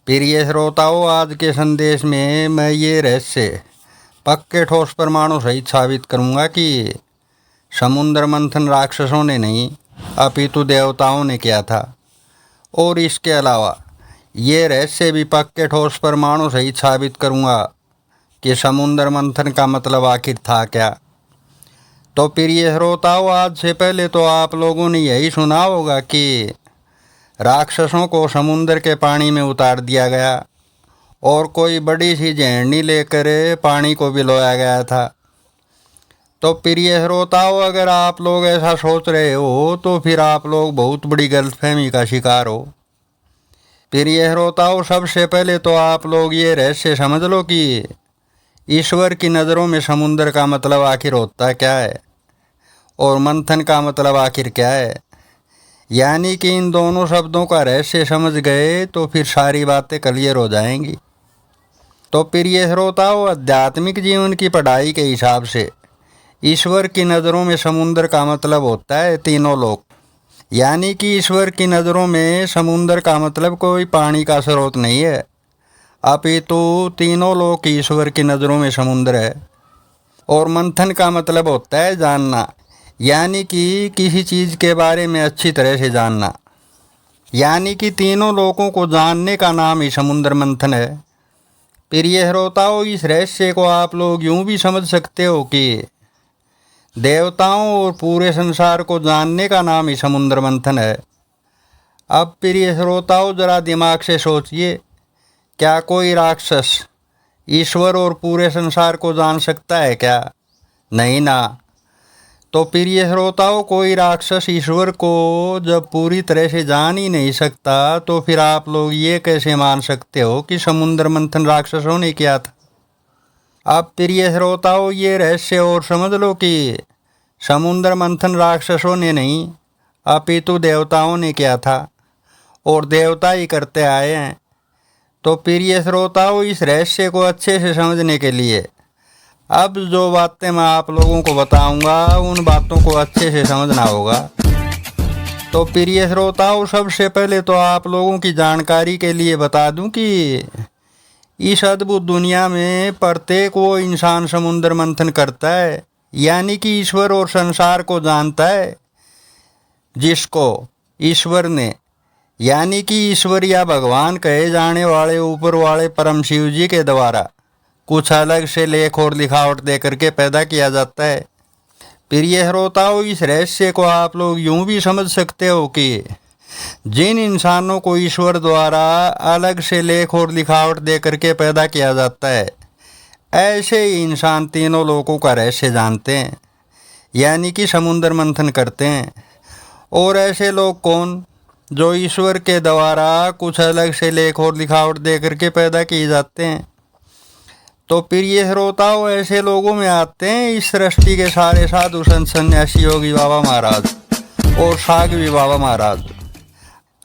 प्रिय श्रोताओं, आज के संदेश में मैं ये रहस्य पक्के ठोस परमाणु सहित साबित करूंगा कि समुद्र मंथन राक्षसों ने नहीं अपितु देवताओं ने किया था। और इसके अलावा ये रहस्य भी पक्के ठोस परमाणु सहित साबित करूंगा कि समुद्र मंथन का मतलब आखिर था क्या। तो प्रिय श्रोताओं, आज से पहले तो आप लोगों ने यही सुना होगा कि राक्षसों को समुद्र के पानी में उतार दिया गया और कोई बड़ी सी झेंडी लेकर पानी को बिलोया गया था। तो प्रिय श्रोताओं, अगर आप लोग ऐसा सोच रहे हो तो फिर आप लोग बहुत बड़ी गलतफहमी का शिकार हो। प्रिय श्रोताओं, सबसे पहले तो आप लोग ये रहस्य समझ लो कि ईश्वर की नज़रों में समुद्र का मतलब आखिर होता क्या है और मंथन का मतलब आखिर क्या है। यानी कि इन दोनों शब्दों का रहस्य समझ गए तो फिर सारी बातें क्लियर हो जाएंगी। तो प्रिय श्रोताओं, आध्यात्मिक जीवन की पढ़ाई के हिसाब से ईश्वर की नज़रों में समुद्र का मतलब होता है तीनों लोक। यानी कि ईश्वर की नज़रों में समुद्र का मतलब कोई पानी का स्रोत नहीं है, अपितु तीनों लोक ईश्वर की नज़रों में समुद्र है। और मंथन का मतलब होता है जानना, यानी कि किसी चीज़ के बारे में अच्छी तरह से जानना। यानी कि तीनों लोकों को जानने का नाम ही समुद्र मंथन है। प्रिय श्रोताओं, इस रहस्य को आप लोग यूं भी समझ सकते हो कि देवताओं और पूरे संसार को जानने का नाम ही समुद्र मंथन है। अब प्रिय श्रोताओं, जरा दिमाग से सोचिए, क्या कोई राक्षस ईश्वर और पूरे संसार को जान सकता है क्या? नहीं ना। तो प्रिय श्रोताओं, कोई राक्षस ईश्वर को जब पूरी तरह से जान ही नहीं सकता तो फिर आप लोग ये कैसे मान सकते हो कि समुद्र मंथन राक्षसों ने किया था। अब प्रिय श्रोताओं, ये रहस्य और समझ लो कि समुद्र मंथन राक्षसों ने नहीं अपितु देवताओं ने किया था और देवता ही करते आए हैं। तो प्रिय श्रोताओं, इस रहस्य को अच्छे से समझने के लिए अब जो बातें मैं आप लोगों को बताऊंगा उन बातों को अच्छे से समझना होगा। तो प्रिय श्रोताओं, सबसे पहले तो आप लोगों की जानकारी के लिए बता दूं कि इस अद्भुत दुनिया में प्रत्येक वो इंसान समुद्र मंथन करता है, यानी कि ईश्वर और संसार को जानता है, जिसको ईश्वर ने यानी कि ईश्वर या भगवान कहे जाने वाले ऊपर वाले परम शिव जी के द्वारा कुछ अलग से लेख और लिखावट दे करके पैदा किया जाता है। प्रिय श्रोताओं, इस रहस्य को आप लोग यूं भी समझ सकते हो कि जिन इंसानों को ईश्वर द्वारा अलग से लेख और लिखावट दे करके पैदा किया जाता है, ऐसे ही इंसान तीनों लोकों का रहस्य जानते हैं, यानी कि समुद्र मंथन करते हैं। और ऐसे लोग कौन? जो ईश्वर के द्वारा कुछ अलग से लेख और लिखावट दे करके पैदा किए जाते हैं। तो प्रिय श्रोताओं, ऐसे लोगों में आते हैं इस सृष्टि के सारे साधु संत सन्यासी योगी बाबा महाराज और साध्वी बाबा महाराज।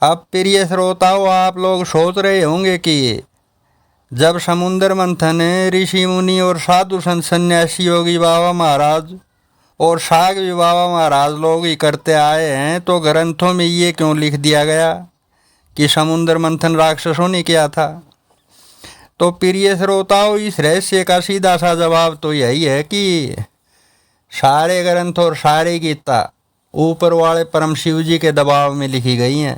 अब प्रिय श्रोताओं, आप लोग सोच रहे होंगे कि जब समुद्र मंथन ऋषि मुनि और साधु संत सन्यासी योगी बाबा महाराज और साध्वी बाबा महाराज लोग ही करते आए हैं तो ग्रंथों में ये क्यों लिख दिया गया कि समुद्र मंथन राक्षसों ने किया था। तो प्रिय श्रोताओं, इस रहस्य का सीधा सा जवाब तो यही है कि सारे ग्रंथ और सारे गीता ऊपर वाले परम शिव जी के दबाव में लिखी गई हैं।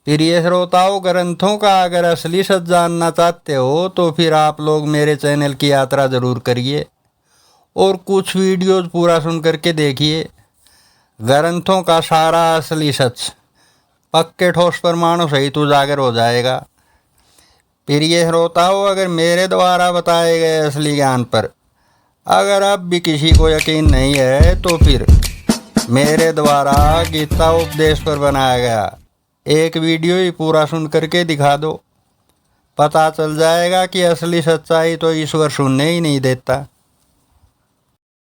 प्रिय श्रोताओं, ग्रंथों का अगर असली सच जानना चाहते हो तो फिर आप लोग मेरे चैनल की यात्रा ज़रूर करिए और कुछ वीडियोज़ पूरा सुन करके देखिए। ग्रंथों का सारा असली सच पक्के ठोस प्रमाणों सहित उजागर हो जाएगा। प्रिय श्रोताओं, अगर मेरे द्वारा बताए गए असली ज्ञान पर अगर अब भी किसी को यकीन नहीं है तो फिर मेरे द्वारा गीता उपदेश पर बनाया गया एक वीडियो ही पूरा सुन करके दिखा दो, पता चल जाएगा कि असली सच्चाई तो ईश्वर सुनने ही नहीं देता।